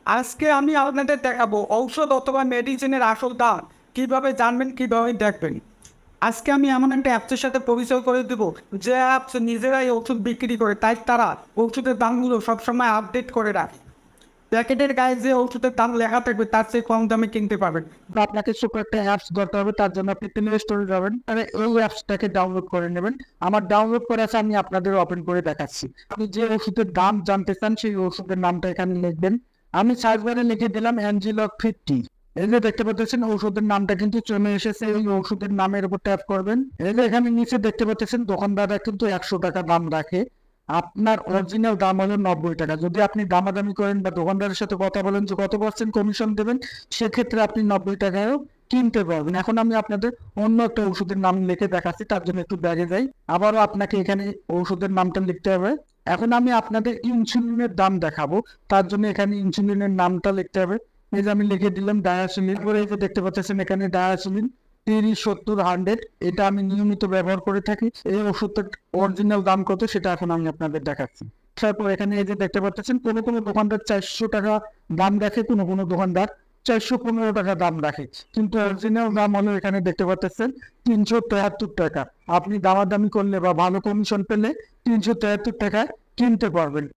আজকে আমি আপনাদের দেখাবো ঔষধ অথবা মেডিসিনের আসল দাম কিভাবে জানবেন, কিভাবে দেখবেন। আজকে আমি এমন একটা অ্যাপসের সাথে পরিচয় করে দেবো, যে অ্যাপস নিজেরাই ওষুধ বিক্রি করে, তাই তারা ওষুধের দামগুলো সবসময় আপডেট করে রাখে। প্যাকেটের গায়ে যে ওষুধের দাম লেখা থাকবে তার চেয়ে কম দামে কিনতে পারবেন। বা আপনাকে ছোট একটা অ্যাপস দরকার হবে, তার জন্য আপনি প্লে স্টোরে যাবেন আর এই অ্যাপসটাকে ডাউনলোড করে নেবেন। আমার ডাউনলোড করে আছে, আমি আপনাদের ওপেন করে দেখাচ্ছি। আপনি যে ওষুধের দাম জানতে চান সেই ওষুধের নামটা এখানে লিখবেন। আমি সার্চ বারে লিখে দিলাম অ্যাঞ্জিলক 50। এই যে দেখতে পাচ্ছেন ওষুধের নামটা কিন্তু চলে এসেছে। এই ওষুধের নামের উপর ট্যাপ করবেন। এই যে এখানে নিচে দেখতে পাচ্ছেন দোকানদাররা কিন্তু 100 টাকা দাম রাখে। আপনার অরিজিনাল দাম হলো 90 টাকা। যদি আপনি দামাদামি করেন বা দোকানদারের সাথে কথা বলেন যে কত পার্সেন্ট কমিশন দেবেন, সেক্ষেত্রে আপনি 90 টাকায়ও কিনতে পারবেন। এখন আমি আপনাদের অন্য একটা ওষুধের নাম লিখে দেখাচ্ছি, তার জন্য একটু ব্যাগে যাই। আবারও আপনাকে এখানে ওষুধের নামটা লিখতে হবে। এখন আমি আপনাদের ইনসুলিনের দাম দেখাবো, তার জন্য এখানে ইনসুলিনের নামটা লিখতে হবে। এই যে আমি লিখে দিলাম ডায়াসিলিন। এরপরে এই যে দেখতে পাচ্ছেন এখানে ডায়াসিলিন 30, 70, 100, এটা আমি নিয়মিত ব্যবহার করে থাকি। এই ওষুধটার অরিজিনাল দাম কত সেটা এখন আমি আপনাদের দেখাচ্ছি। তারপর এখানে এই যে দেখতে পাচ্ছেন কোনো কোনো দোকানদার 400 টাকা দাম রাখে, কোনো কোনো দোকানদার 415 টাকা দাম রাখে, কিন্তু অরিজিনাল দাম হলো এখানে দেখতে পাচ্ছেন 373 টাকা। আপনি দামাদামি করলে বা ভালো কমিশন পেলে 373 টাকায় কিনতে পারবেন।